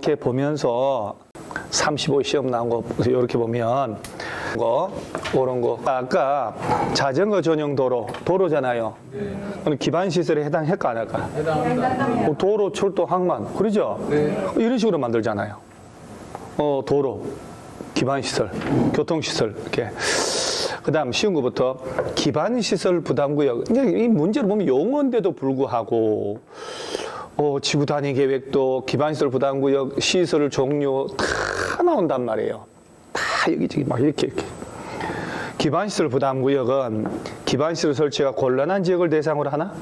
이렇게 보면서 35 시험 나온 거 이렇게 보면 그런 거 아까 자전거 전용 도로잖아요. 그럼 기반 시설에 해당할까 안 할까? 해당합니다. 도로, 철도, 항만 그러죠? 이런 식으로 만들잖아요. 도로, 기반 시설, 교통 시설 이렇게. 그다음 쉬운 것부터 기반 시설 부담구역. 이 문제를 보면 용어인데도 불구하고 지구 단위 계획도 기반 시설 부담구역 시설 종류 다 나온단 말이에요. 다 여기저기 막 이렇게. 기반시설 부담구역은 기반시설 설치가 곤란한 지역을 대상으로 하나?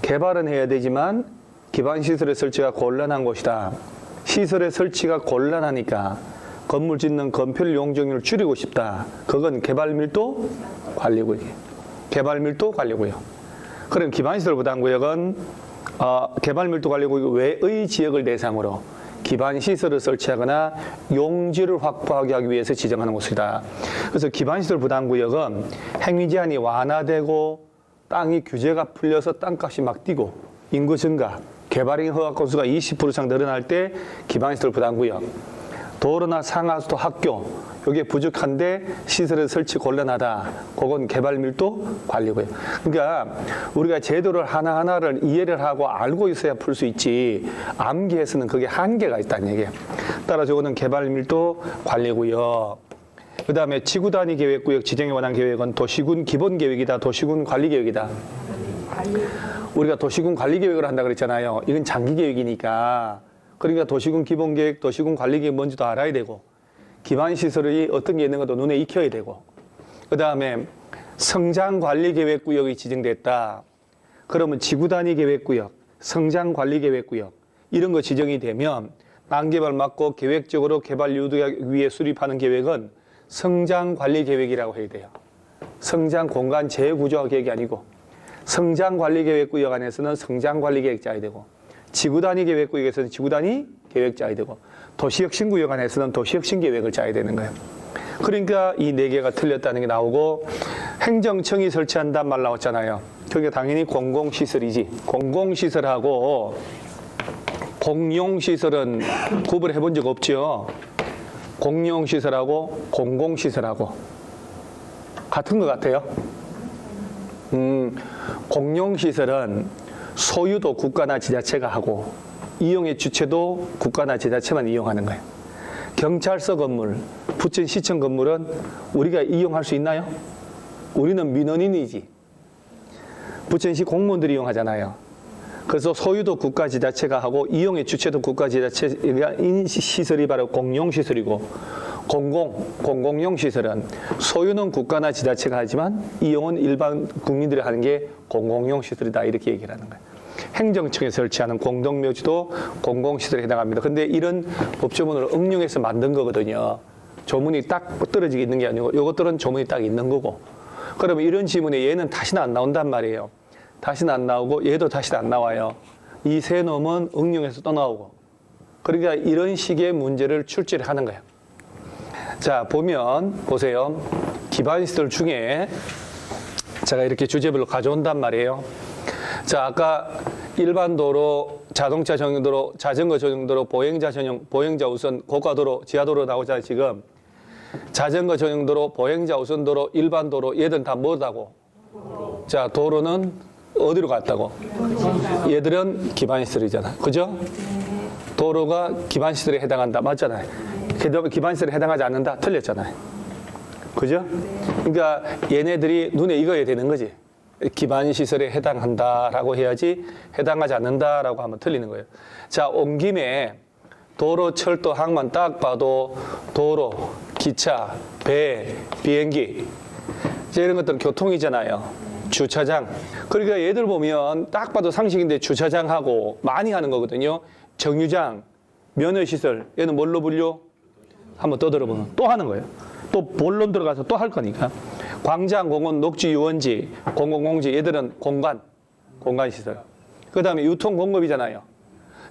개발은 해야 되지만 기반시설의 설치가 곤란한 곳이다. 시설의 설치가 곤란하니까 건물 짓는 건폐율 용적률을 줄이고 싶다. 그건 개발밀도 관리구역. 개발밀도 관리구역. 그럼 기반시설 부담구역은 개발밀도 관리구역 외의 지역을 대상으로 기반시설을 설치하거나 용지를 확보하기 하기 위해서 지정하는 곳이다. 그래서 기반시설 부담구역은 행위 제한이 완화되고 땅이 규제가 풀려서 땅값이 막 뛰고 인구 증가, 개발행 허가 건수가 20% 이상 늘어날 때 기반시설 부담구역, 도로나 상하수도 학교, 이게 부족한데 시설의 설치 곤란하다. 그건 개발밀도 관리구역. 그러니까 우리가 제도를 하나하나를 이해를 하고 알고 있어야 풀 수 있지 암기해서는 그게 한계가 있다는 얘기예요. 따라서 이거는 개발밀도 관리구역. 그 다음에 지구단위 계획구역 지정에 관한 계획은 도시군 기본계획이다. 도시군 관리계획이다. 우리가 도시군 관리계획을 한다 그랬잖아요. 이건 장기계획이니까. 그러니까 도시군 기본계획, 도시군 관리계획 뭔지도 알아야 되고 기반시설이 어떤 게 있는 것도 눈에 익혀야 되고 그 다음에 성장관리계획구역이 지정됐다. 그러면 지구단위 계획구역, 성장관리계획구역 이런 거 지정이 되면 난개발 막고 계획적으로 개발 유도하기 위해 수립하는 계획은 성장관리계획이라고 해야 돼요. 성장공간 재구조화 계획이 아니고 성장관리계획구역 안에서는 성장관리계획 짜야 되고 지구단위 계획구역에서는 지구단위 계획 짜야 되고 도시혁신구역 안에서는 도시혁신계획을 짜야 되는 거예요. 그러니까 이 네 개가 틀렸다는 게 나오고 행정청이 설치한단 말 나왔잖아요. 그게 당연히 공공시설이지. 공공시설하고 공용시설은 구분해 본 적 없죠. 공용시설하고 공공시설하고 같은 것 같아요. 공용시설은 소유도 국가나 지자체가 하고 이용의 주체도 국가나 지자체만 이용하는 거예요. 경찰서 건물, 부천시청 건물은 우리가 이용할 수 있나요? 우리는 민원인이지. 부천시 공무원들이 이용하잖아요. 그래서 소유도 국가 지자체가 하고 이용의 주체도 국가 지자체가 시설이 바로 공용시설이고 공공용 시설은 소유는 국가나 지자체가 하지만 이용은 일반 국민들이 하는 게 공공용 시설이다 이렇게 얘기를 하는 거예요. 행정청에 설치하는 공동묘지도 공공시설에 해당합니다. 근데 이런 법조문을 응용해서 만든 거거든요. 조문이 딱 떨어지게 있는 게 아니고 이것들은 조문이 딱 있는 거고 그러면 이런 지문에 얘는 다시는 안 나온단 말이에요. 다시는 안 나오고 얘도 다시는 안 나와요. 이 세 놈은 응용해서 또 나오고 그러니까 이런 식의 문제를 출제를 하는 거예요. 자 보면 보세요. 기반시설 중에 제가 이렇게 주제별로 가져온단 말이에요. 자 아까 일반 도로, 자동차 전용도로, 자전거 전용도로, 보행자 전용, 보행자 우선, 고가도로, 지하도로 나오잖아요 지금. 자전거 전용도로, 보행자 우선도로, 일반 도로 얘들은 다 뭐다고? 자 도로는 어디로 갔다고? 얘들은 기반시설이잖아. 그죠? 도로가 기반시설에 해당한다. 맞잖아요. 기반시설에 해당하지 않는다. 틀렸잖아요. 그죠? 그러니까 얘네들이 눈에 익어야 되는 거지. 기반시설에 해당한다라고 해야지 해당하지 않는다라고 하면 틀리는 거예요. 자, 온 김에 도로, 철도, 항만 딱 봐도 도로, 기차, 배, 비행기 이런 것들은 교통이잖아요. 주차장. 그러니까 얘들 보면 딱 봐도 상식인데 주차장하고 많이 하는 거거든요. 정류장, 면허시설 얘는 뭘로 분류? 한번 떠들어보면 또 하는 거예요. 또 본론 들어가서 또 할 거니까. 광장, 공원, 녹지, 유원지, 공공공지 얘들은 공간시설. 그 다음에 유통공급이잖아요.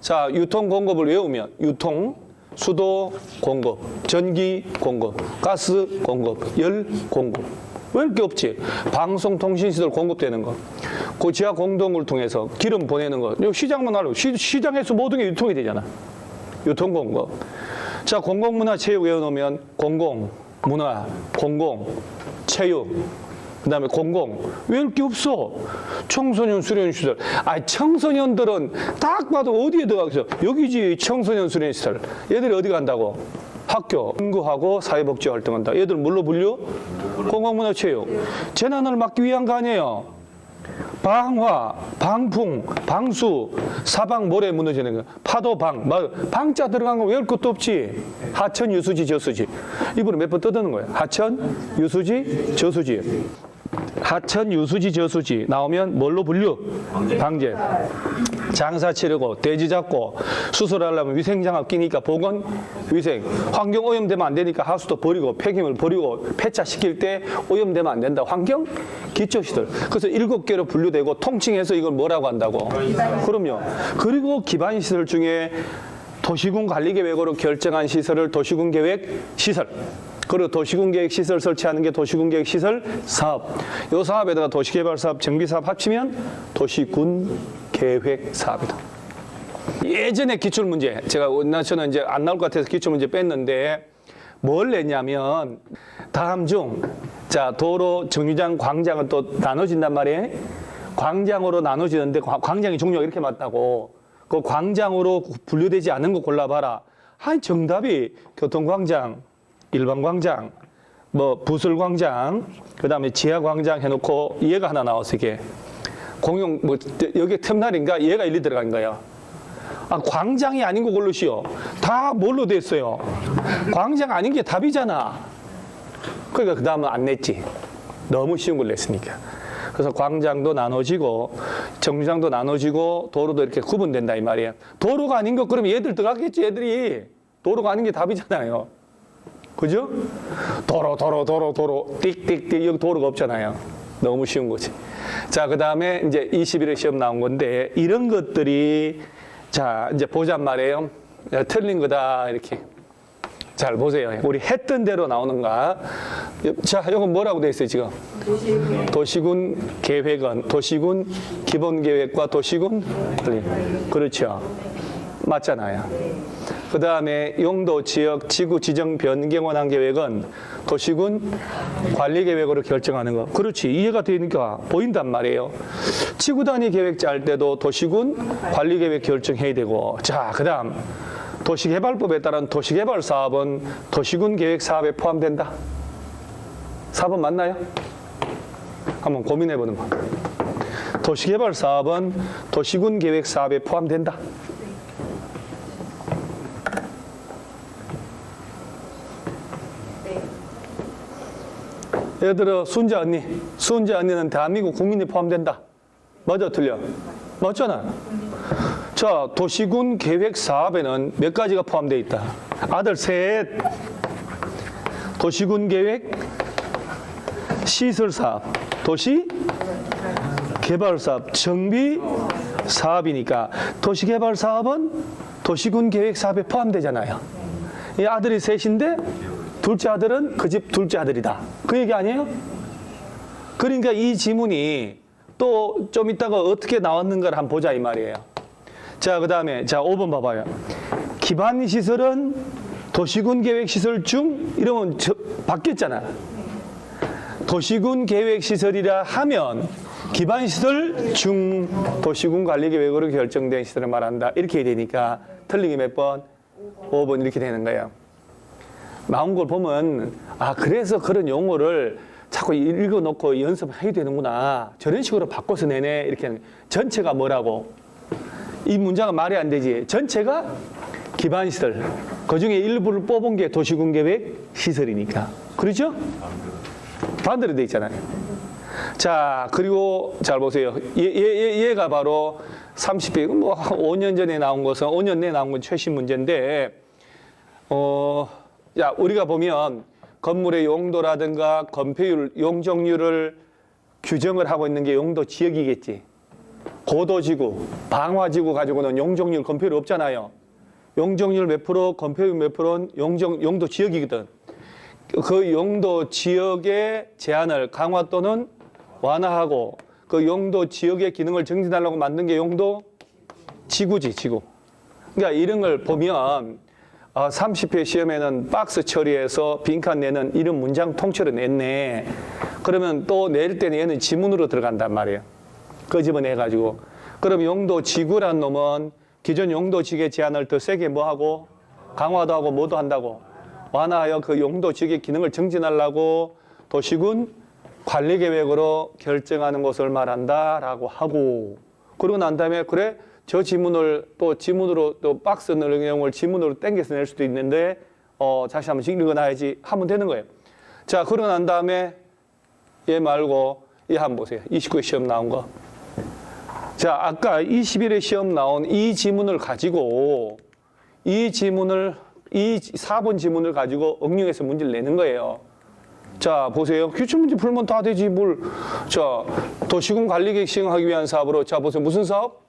자, 유통공급을 외우면 유통, 수도 공급, 전기 공급, 가스 공급, 열 공급. 왜 이렇게 없지? 방송통신시설 공급되는 거. 그 지하 공동을 통해서 기름 보내는 거. 이거 시장만 하려고. 시장에서 모든 게 유통이 되잖아. 유통공급. 자, 공공문화체육 외워놓으면 공공문화, 공공체육, 그 다음에 공공. 외울 게 없어. 청소년 수련시설. 아, 청소년들은 딱 봐도 어디에 들어가겠어? 여기지, 청소년 수련시설. 얘들이 어디 간다고? 학교, 연구하고 사회복지 활동한다. 얘들 뭘로 분류? 공공문화체육. 재난을 막기 위한 거 아니에요. 방화, 방풍, 방수, 사방 모래 무너지는 거, 파도 방, 방자 들어간 거 외울 것도 없지. 하천, 유수지, 저수지. 이번에 몇 번 떠드는 거예요. 하천, 유수지, 저수지. 하천, 유수지, 저수지 나오면 뭘로 분류? 방제. 장사 치르고 돼지 잡고 수술하려면 위생장갑 끼니까 보건 위생. 환경 오염되면 안 되니까 하수도 버리고 폐기물 버리고 폐차시킬 때 오염되면 안 된다. 환경 기초시설. 그래서 7개로 분류되고 통칭해서 이걸 뭐라고 한다고? 그럼요. 그리고 기반시설 중에 도시군 관리계획으로 결정한 시설을 도시군계획시설. 그리고 도시군계획시설 설치하는 게 도시군계획시설 사업. 이 사업에다가 도시개발사업, 정비사업 합치면 도시군계획사업이다. 예전에 기출문제, 저는 이제 안 나올 것 같아서 기출문제 뺐는데 뭘 냈냐면 다음 중, 자, 도로, 정류장, 광장은 또 나눠진단 말이에요. 광장으로 나눠지는데 광장의 종류가 이렇게 맞다고. 그 광장으로 분류되지 않은 거 골라봐라. 정답이 교통광장, 일반광장, 부설광장, 그 다음에 지하광장 해놓고 얘가 하나 나왔어, 이게. 공용, 여기 템날인가? 얘가 일리 들어간 거야. 아, 광장이 아닌 거 고르시오. 다 뭘로 됐어요? 광장 아닌 게 답이잖아. 그러니까 그 다음은 안 냈지. 너무 쉬운 걸 냈으니까. 그래서 광장도 나눠지고 정류장도 나눠지고 도로도 이렇게 구분된다 이 말이야. 도로가 아닌 거 그러면 얘들 들어가겠지. 얘들이. 도로가 아닌 게 답이잖아요. 그죠? 도로 띡띡띡. 여기 도로가 없잖아요. 너무 쉬운 거지. 자, 그 다음에 이제 21회 시험 나온 건데 이런 것들이 자, 이제 보잔 말이에요. 틀린 거다 이렇게. 잘 보세요. 우리 했던 대로 나오는가. 자, 이건 뭐라고 돼 있어요 지금? 도시군 계획은 도시군 기본계획과 도시군 그렇죠. 맞잖아요. 그 다음에 용도, 지역, 지구 지정 변경 원안 계획은 도시군 관리 계획으로 결정하는 거. 그렇지. 이해가 되니까 보인단 말이에요. 지구 단위 계획 짤 때도 도시군 관리 계획 결정해야 되고. 자, 그 다음 도시개발법에 따른 도시개발 사업은 도시군 계획 사업에 포함된다. 4번 맞나요? 한번 고민해 보는 거. 도시개발 사업은 도시군 계획 사업에 포함된다. 예를 들어 순자 언니는 대한민국 국민이 포함된다. 맞아 틀려? 맞잖아. 자, 도시군 계획 사업에는 몇 가지가 포함되어 있다. 아들 셋. 도시군 계획 시설 사업, 도시 개발 사업, 정비 사업이니까 도시 개발 사업은 도시군 계획 사업에 포함되잖아요. 이 아들이 셋인데 둘째 아들은 그 집 둘째 아들이다. 그 얘기 아니에요? 그러니까 이 지문이 또 좀 이따가 어떻게 나왔는가를 한번 보자 이 말이에요. 자, 그 다음에 자 5번 봐봐요. 기반 시설은 도시군 계획 시설 중 이러면 바뀌었잖아. 도시군 계획 시설이라 하면 기반 시설 중 도시군 관리 계획으로 결정된 시설을 말한다. 이렇게 해야 되니까 틀린 게 몇 번? 5번 이렇게 되는 거예요. 나온 걸 보면 아, 그래서 그런 용어를 자꾸 읽어놓고 연습해야 되는구나. 저런 식으로 바꿔서 내네. 이렇게 하는 거예요. 전체가 뭐라고? 이 문장은 말이 안 되지. 전체가 기반시설. 그중에 일부를 뽑은 게 도시군계획 시설이니까. 그렇죠? 반대로 돼 있잖아요. 자, 그리고 잘 보세요. 얘가 바로 30회, 5년 전에 나온 것은, 5년 내에 나온 건 최신 문제인데, 야, 우리가 보면 건물의 용도라든가 건폐율, 용적률을 규정을 하고 있는 게 용도 지역이겠지. 고도지구, 방화지구 가지고는 용적률, 건폐율 없잖아요. 용적률 몇 프로, 건폐율 몇 프로는 용도 지역이거든. 그 용도 지역의 제한을 강화 또는 완화하고 그 용도 지역의 기능을 정진하려고 만든 게 용도 지구지, 지구. 그러니까 이런 걸 보면 30회 시험에는 박스 처리해서 빈칸 내는 이런 문장 통째로 냈네. 그러면 또 낼 때는 얘는 지문으로 들어간단 말이에요. 끄집어내가지고. 그럼 용도지구란 놈은 기존 용도지구의 제한을 더 세게 뭐하고? 강화도 하고 뭐도 한다고? 완화하여 그 용도지구의 기능을 정진하려고 도시군 관리계획으로 결정하는 것을 말한다라고 하고, 그러고 난 다음에 그래 저 지문을 또 지문으로 또 박스 내용을 지문으로 땡겨서 낼 수도 있는데 다시 한번 읽어놔야지 하면 되는 거예요. 자, 그러고 난 다음에 얘 말고 얘 한번 보세요. 29회 시험 나온 거. 자, 아까 21회 시험 나온 이 지문을 가지고 이 4번 지문을 가지고 응용해서 문제를 내는 거예요. 자, 보세요. 기출문제 풀면 다 되지 뭘. 자, 도시군 관리계획 시행하기 위한 사업으로, 자, 보세요. 무슨 사업?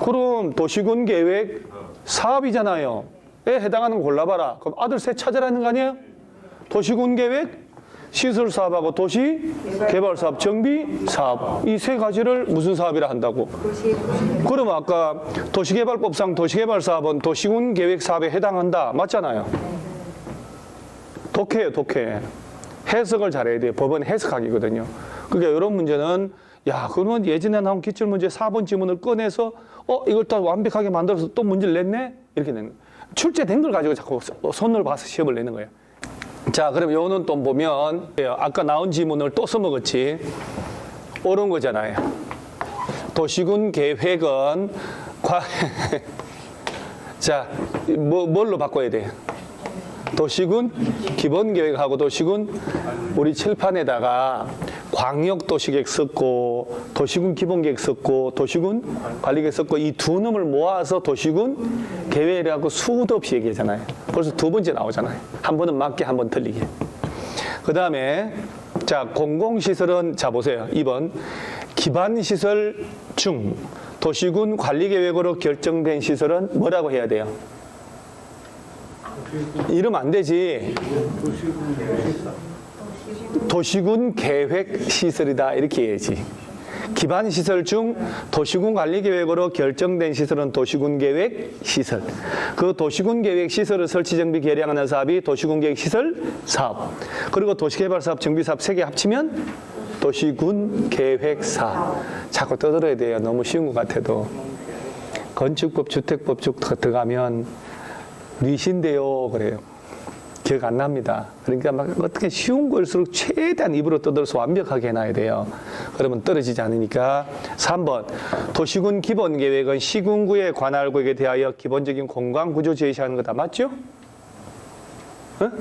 그럼 도시군 계획 사업이잖아요. 에 해당하는 거 골라봐라. 그럼 아들 셋 찾으라는 거 아니에요? 도시군 계획 시설 사업하고 도시 개발 사업, 정비 사업, 이 세 가지를 무슨 사업이라 한다고? 그럼 아까 도시개발법상 도시개발 사업은 도시군 계획 사업에 해당한다. 맞잖아요. 독해요, 독해. 해석을 잘해야 돼요. 법은 해석하기거든요. 그러니까 이런 문제는 야, 그러면 예전에 나온 기출문제 4번 지문을 꺼내서 이걸 또 완벽하게 만들어서 또 문제를 냈네? 이렇게 내는 거예요. 출제된 걸 가지고 자꾸 손을 봐서 시험을 내는 거예요. 자, 그럼 요는 또 보면 아까 나온 지문을 또 써먹었지. 옳은 거잖아요. 도시군 계획은 자, 뭘로 바꿔야 돼요? 도시군 기본계획하고 도시군 우리 칠판에다가 광역도시계획 썼고 도시군 기본계획 썼고 도시군 관리계획 썼고 이 두 놈을 모아서 도시군 계획이라고 수도 없이 얘기하잖아요. 벌써 두 번째 나오잖아요. 한 번은 맞게 한 번 틀리게. 그 다음에 자, 공공시설은 자 보세요. 2번 기반시설 중 도시군 관리계획으로 결정된 시설은 뭐라고 해야 돼요? 이러면 안 되지. 도시군 계획 시설이다 이렇게 해야지. 기반 시설 중 도시군 관리 계획으로 결정된 시설은 도시군 계획 시설. 그 도시군 계획 시설을 설치 정비 개량하는 사업이 도시군 계획 시설 사업. 그리고 도시개발 사업, 정비 사업 세 개 합치면 도시군 계획 사업. 자꾸 떠들어야 돼요. 너무 쉬운 것 같아도. 건축법, 주택법 쭉 들어가면 뉘신데요 그래요. 기억 안 납니다. 그러니까 막 어떻게 쉬운 걸수록 최대한 입으로 떠들어서 완벽하게 해놔야 돼요. 그러면 떨어지지 않으니까. 3번 도시군 기본계획은 시군구의 관할 구역에 대하여 기본적인 공간구조 제시하는 거다. 맞죠? 응?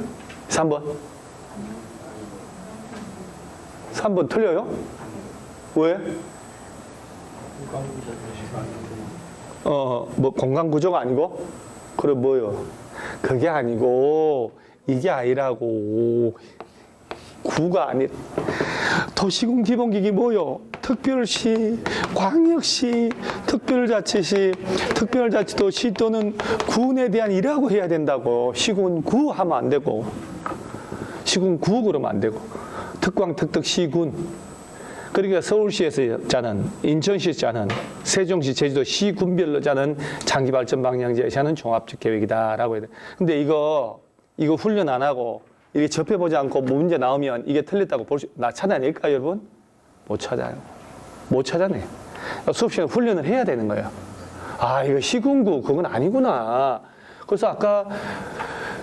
3번 3번 틀려요? 왜? 뭐 공간구조가 아니고? 그럼 뭐요? 그게 아니고 이게 아니라고. 구가 아니. 도시군 기본계획이 뭐요? 특별시, 광역시, 특별자치시, 특별자치도시 또는 군에 대한 일하고 해야 된다고. 시군구 하면 안 되고, 시군구 그러면 안 되고, 특광, 특특, 시군. 그러니까 서울시에서 짜는, 인천시에서 짜는, 세종시, 제주도 시군별로 짜는 장기발전 방향 제시하는 종합적 계획이다라고 해야 돼. 근데 이거 훈련 안 하고 이게 접해보지 않고 문제 나오면 이게 틀렸다고 찾아낼까요, 여러분? 못 찾아요. 못 찾아내. 수업 시간에 훈련을 해야 되는 거예요. 아, 이거 시군구 그건 아니구나. 그래서 아까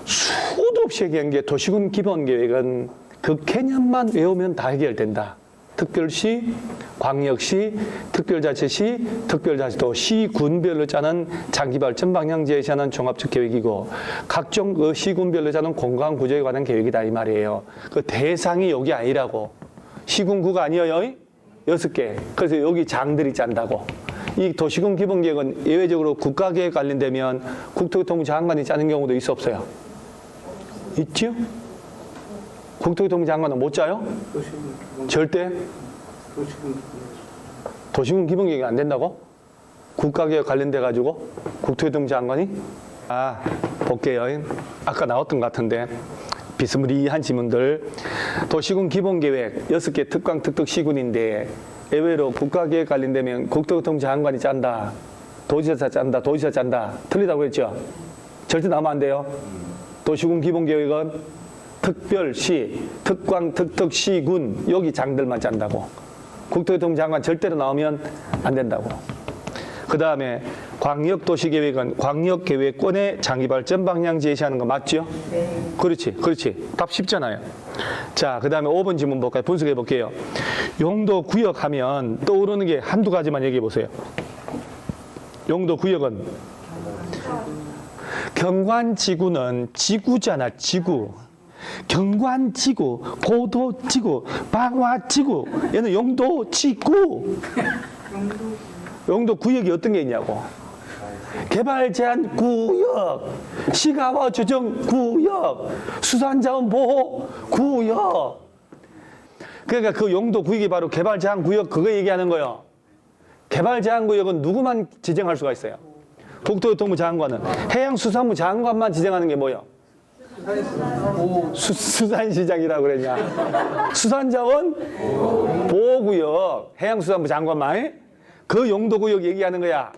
수도 없이 얘기한 게 도시군 기본계획은 그 개념만 외우면 다 해결된다. 특별시, 광역시, 특별자치시, 특별자치도, 시군별로 짜는 장기발전 방향 제시하는 종합적 계획이고 각종 그 시군별로 짜는 공간구조에 관한 계획이다 이 말이에요. 그 대상이 여기 아니라고. 시군구가 아니에요. 6개. 그래서 여기 장들이 짠다고. 이 도시군 기본계획은 예외적으로 국가계획 관련되면 국토교통부 장관이 짜는 경우도 있어 없어요? 있죠? 국토교통부 장관은 못 짜요? 절대? 도시군 기본계획이 안 된다고? 국가계획 관련돼가지고? 국토교통부 장관이? 볼게요. 아까 나왔던 것 같은데 비스무리한 지문들. 도시군 기본계획 6개 특광, 특특, 시군인데 예외로 국가계획 관련되면 국토교통부 장관이 짠다. 도지사 짠다, 도지사 짠다. 틀리다고 그랬죠? 절대 나오면 안 돼요. 도시군 기본계획은 특별시, 특광, 특특시군 여기 장들만 짠다고. 국토교통부 장관 절대로 나오면 안 된다고. 그 다음에 광역도시계획은 광역계획권의 장기발전 방향 제시하는 거 맞죠? 네. 그렇지, 그렇지. 답 쉽잖아요. 자, 그 다음에 5번 질문 볼까요? 분석해 볼게요. 용도구역 하면 떠오르는 게 한두 가지만 얘기해 보세요. 용도구역은 경관지구는 지구잖아, 지구. 경관지구, 고도지구, 방화지구. 얘는 용도지구. 용도구역이 어떤 게 있냐고. 개발 제한 구역, 시가와 조정 구역, 수산자원 보호 구역. 그러니까 그 용도구역이 바로 개발 제한 구역 그거 얘기하는 거예요. 개발 제한 구역은 누구만 지정할 수가 있어요? 국토교통부 장관은. 해양수산부 장관만 지정하는 게 뭐예요? 수산시장이라고 그랬냐? 수산자원 보호구역, 해양수산부 장관만 그 용도구역 얘기하는 거야.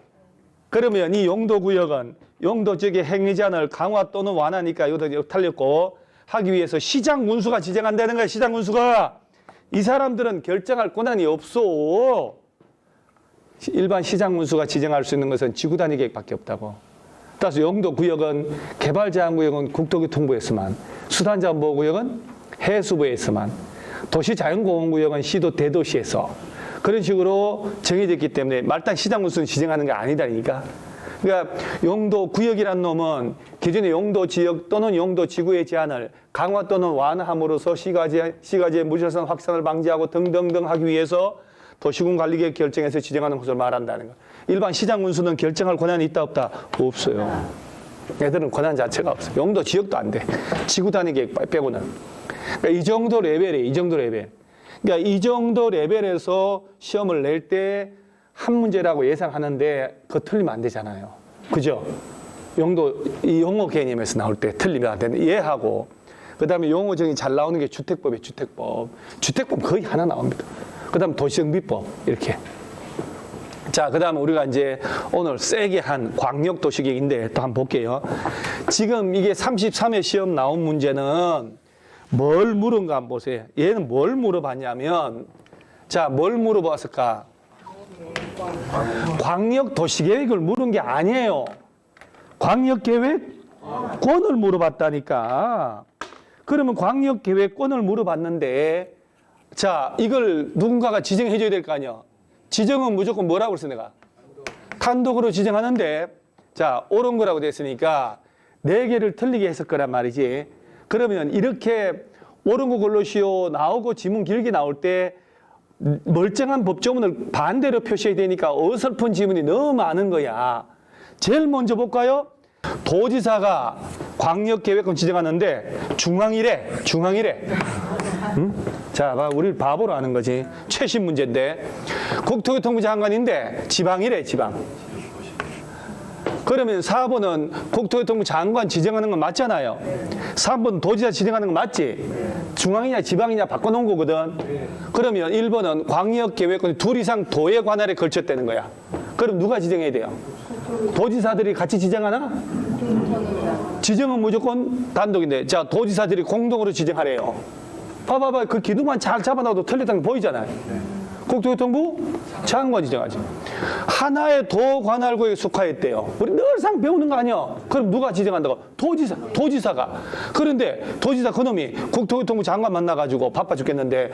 그러면 이 용도구역은 용도 지역의 행위 제한을 강화 또는 완화니까 이것도 틀렸고 하기 위해서 시장 군수가 지정한다는 거야. 시장 군수가. 이 사람들은 결정할 권한이 없어. 일반 시장 군수가 지정할 수 있는 것은 지구 단위 계획밖에 없다고. 따라서 용도구역은 개발 제한 구역은 국토교통부에서만, 수산자원보호구역은 해수부에서만, 도시자연공원구역은 시도 대도시에서 그런 식으로 정해졌기 때문에 말단 시장 군수는 지정하는 게 아니다니까. 그러니까 용도구역이라는 놈은 기존의 용도지역 또는 용도지구의 제한을 강화 또는 완화함으로써 시가지의 무질서한 확산을 방지하고 등등등 하기 위해서 도시군 관리계획 결정에서 지정하는 것을 말한다는 거. 일반 시장 군수는 결정할 권한이 있다 없다? 없어요. 얘들은 권한 자체가 없어요. 용도 지역도 안 돼. 지구 단위 계획 빼고는. 그러니까 이 정도 레벨이에요. 이 정도 레벨. 그러니까 이 정도 레벨에서 시험을 낼 때 한 문제라고 예상하는데 그거 틀리면 안 되잖아요. 그죠? 이 용어 개념에서 나올 때 틀리면 안 되는데 얘하고 그다음에 용어 정의 잘 나오는 게 주택법이에요. 주택법. 주택법 거의 하나 나옵니다. 그다음 도시정비법 이렇게. 자, 그다음에 우리가 이제 오늘 세게 한 광역도시계획인데 또 한번 볼게요. 지금 이게 33회 시험 나온 문제는 뭘 물은가 한번 보세요. 얘는 뭘 물어봤냐면, 자, 뭘 물어봤을까? 광역도시계획을 물은 게 아니에요. 광역계획권을 물어봤다니까. 그러면 광역계획권을 물어봤는데, 자, 이걸 누군가가 지정해 줘야 될 거 아니야. 지정은 무조건 뭐라고 그랬어, 내가? 단독으로 지정하는데, 자, 옳은 거라고 됐으니까 4개를 틀리게 했을 거란 말이지. 그러면 이렇게 옳은 거 골라시오 나오고 지문 길게 나올 때 멀쩡한 법조문을 반대로 표시해야 되니까 어설픈 지문이 너무 많은 거야. 제일 먼저 볼까요? 도지사가 광역계획권 지정하는데 중앙이래. 응? 자, 봐, 우리 바보로 하는 거지. 최신 문제인데. 국토교통부 장관인데 지방이래, 지방. 그러면 4번은 국토교통부 장관 지정하는 건 맞잖아요. 3번 도지사 지정하는 건 맞지? 중앙이냐 지방이냐 바꿔놓은 거거든. 그러면 1번은 광역계획권이 2 이상 도에 관할에 걸쳤다는 거야. 그럼 누가 지정해야 돼요? 도지사들이 같이 지정하나? 지정은 무조건 단독인데, 자, 도지사들이 공동으로 지정하래요. 봐봐봐, 그 기둥만 잘 잡아놔도 틀렸다는 거 보이잖아요. 국토교통부 장관 지정하지. 하나의 도 관할구에 속하였대요. 우리 늘상 배우는 거 아니야? 그럼 누가 지정한다고? 도지사가. 그런데 도지사 그놈이 국토교통부 장관 만나가지고 바빠 죽겠는데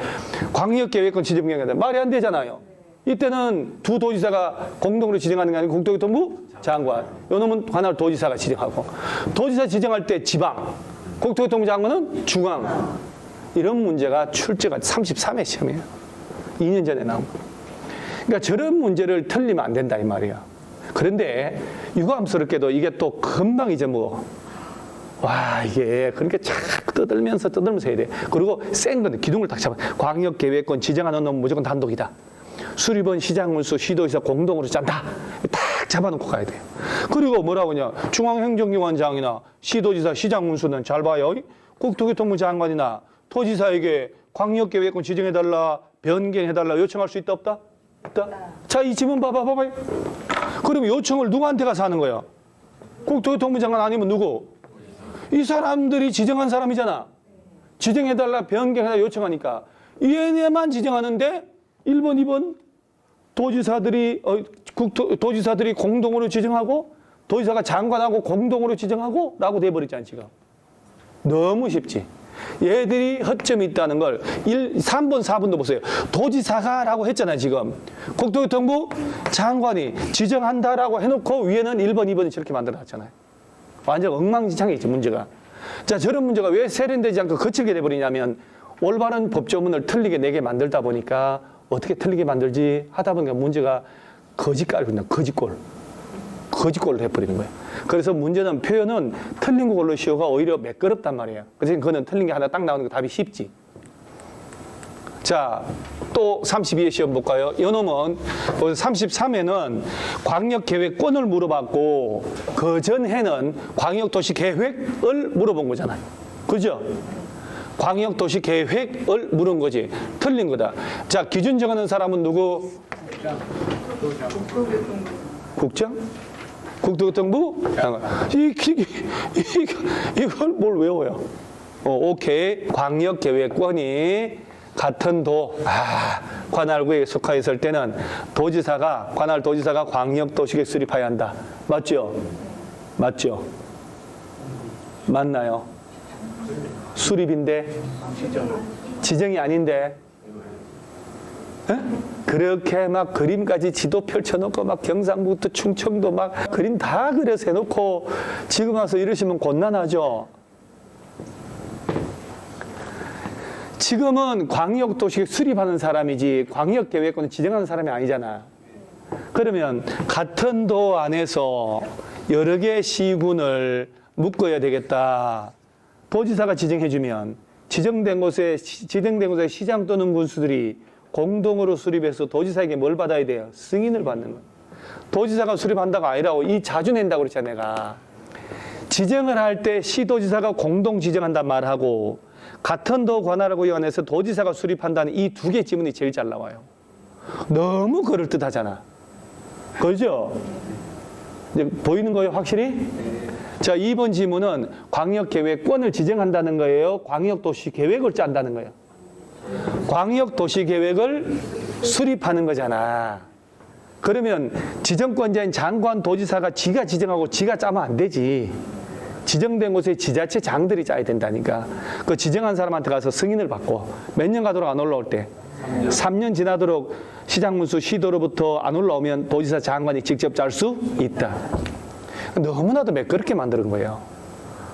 광역계획권 지정하는데 말이 안 되잖아요. 이때는 2 도지사가 공동으로 지정하는 게 아니고 국토교통부 장관. 요놈은 관할 도지사가 지정하고. 도지사 지정할 때 지방. 국토교통부 장관은 중앙. 이런 문제가 출제가 33회 시험이에요. 2년 전에 나온 거. 그러니까 저런 문제를 틀리면 안 된다 이 말이야. 그런데 유감스럽게도 이게 또 금방 이제 와, 이게 그렇게 자꾸 떠들면서 해야 돼. 그리고 센 거는 기둥을 딱 잡아. 광역계획권 지정하는 놈은 무조건 단독이다. 수립원 시장군수 시도지사 공동으로 짠다. 딱 잡아놓고 가야 돼요. 그리고 뭐라고 하냐. 중앙행정기관장이나 시도지사 시장군수는 잘 봐요. 국토교통부 장관이나 토지사에게 광역계획권 지정해달라, 변경해달라 요청할 수 있다 없다? 자, 이 지문 봐봐. 그럼 요청을 누구한테 가서 하는 거야? 국토교통부 장관 아니면 누구? 이 사람들이 지정한 사람이잖아. 지정해달라, 변경해달라 요청하니까. 얘네만 지정하는데 1번, 2번 도지사들이 공동으로 지정하고 도지사가 장관하고 공동으로 지정하고 라고 돼버렸잖아, 지금. 너무 쉽지. 얘들이 허점이 있다는 걸 3번, 4번도 보세요. 도지사가 라고 했잖아요, 지금. 국토교통부 장관이 지정한다라고 해놓고 위에는 1번, 2번이 저렇게 만들어놨잖아요. 완전 엉망진창이죠, 문제가. 자, 저런 문제가 왜 세련되지 않고 거칠게 돼버리냐면 올바른 법조문을 틀리게 내게 만들다 보니까 어떻게 틀리게 만들지 하다 보니까 문제가 거짓깔, 그냥 거짓꼴을 해버리는 거예요. 그래서 문제는 표현은 틀린 걸로 씌워가 오히려 매끄럽단 말이에요. 그래서 그거는 틀린 게 하나 딱 나오는 거 답이 쉽지. 자, 또 32회 시험 볼까요? 이놈은 33회는 광역계획권을 물어봤고 그 전해는 광역도시계획을 물어본 거잖아요. 그죠? 광역도시계획을 물은 거지. 틀린 거다. 자, 기준 정하는 사람은 누구? 국장? 국토교통부? 이걸 뭘 외워요? 오케이. 광역계획권이 같은 관할구에 속하 있을 때는 관할도지사가 광역도시계획 수립해야 한다. 맞죠? 맞죠? 맞나요? 수립인데 지정이 아닌데 에? 그렇게 막 그림까지 지도 펼쳐놓고 막 경상북도 충청도 막 그림 다 그려서 해놓고 지금 와서 이러시면 곤란하죠. 지금은 광역도시 수립하는 사람이지 광역계획권을 지정하는 사람이 아니잖아. 그러면 같은 도 안에서 여러 개의 시군을 묶어야 되겠다. 도지사가 지정해주면 지정된 곳에 시장 또는 군수들이 공동으로 수립해서 도지사에게 뭘 받아야 돼요? 승인을 받는 거예요. 도지사가 수립한다가 아니라고 이 자주 낸다고 그랬잖아, 내가. 지정을 할 때 시도지사가 공동 지정한단 말하고 같은 도 관할구역에서 도지사가 수립한다는 이 두 개 지문이 제일 잘 나와요. 너무 그럴듯하잖아. 그죠? 이제 보이는 거예요, 확실히? 자, 2번 지문은 광역계획권을 지정한다는 거예요? 광역도시계획을 짠다는 거예요? 광역도시계획을 수립하는 거잖아. 그러면 지정권자인 장관, 도지사가 지가 지정하고 지가 짜면 안 되지. 지정된 곳에 지자체장들이 짜야 된다니까. 그 지정한 사람한테 가서 승인을 받고 몇 년 가도록 안 올라올 때 3년 지나도록 시장문수 시도로부터 안 올라오면 도지사 장관이 직접 짤 수 있다. 너무나도 매끄럽게 만드는 거예요.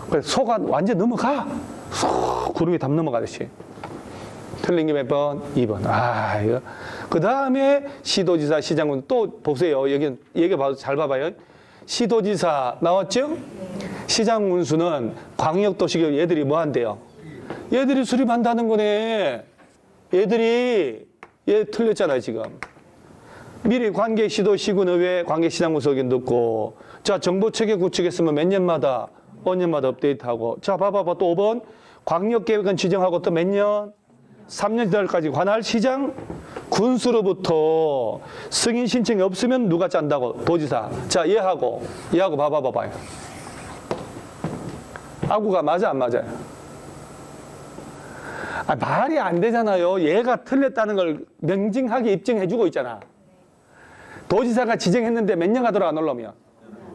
그래서 소가 완전 넘어가. 구름이 담 넘어가듯이. 틀린 게 몇 번? 2번. 이거. 그 다음에 시도지사, 시장군 또 보세요. 여기 봐도 잘 봐봐요. 시도지사 나왔죠? 시장군수는 광역도시계획 얘들이 뭐 한대요? 얘들이 수립한다는 거네. 얘 틀렸잖아요, 지금. 미리 관계시도시군 의회 관계시장군수 의견 듣고 자, 정보체계 구축했으면 몇 년마다 5년마다 업데이트하고 자, 봐봐 또 5번 광역계획은 지정하고 또 몇 년? 3년 지날까지 관할시장 군수로부터 승인 신청이 없으면 누가 짠다고? 도지사. 자, 얘하고 봐봐요. 아구가 맞아, 안 맞아요? 말이 안 되잖아요. 얘가 틀렸다는 걸 명징하게 입증해주고 있잖아. 도지사가 지정했는데 몇 년 가도록 안 올라오면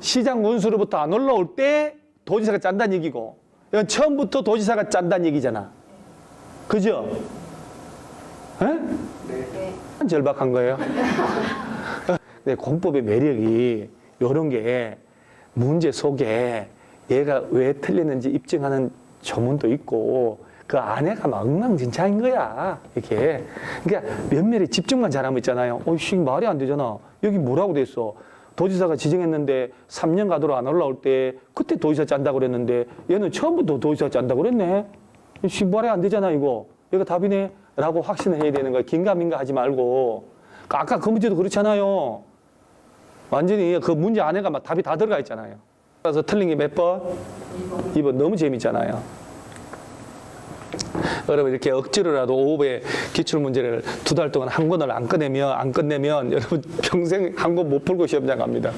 시장 군수로부터 안 올라올 때 도지사가 짠다는 얘기고 이건 처음부터 도지사가 짠다는 얘기잖아. 그죠? 네. 절박한 거예요. 근데 공법의 매력이 이런 게 문제 속에 얘가 왜 틀렸는지 입증하는 조문도 있고 그 안에가 막 엉망진창인 거야. 이렇게. 그러니까 면밀히 집중만 잘하면 있잖아요. 씨, 말이 안 되잖아. 여기 뭐라고 돼 있어? 도지사가 지정했는데 3년 가도록 안 올라올 때 그때 도지사 짠다고 그랬는데 얘는 처음부터 도지사 짠다고 그랬네. 씨, 말이 안 되잖아, 이거. 얘가 답이네. 라고 확신을 해야 되는 거야. 긴가민가 하지 말고. 아까 그 문제도 그렇잖아요. 완전히 그 문제 안에가 막 답이 다 들어가 있잖아요. 그래서 틀린 게 몇 번? 2번. 너무 재밌잖아요. 여러분 이렇게 억지로라도 5배 기출문제를 2달 동안 한 권을 안 끝내면 여러분 평생 한 권 못 풀고 시험장 갑니다.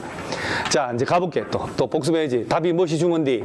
자, 이제 가볼게. 또 복습해야지. 답이 무엇이 중요한디?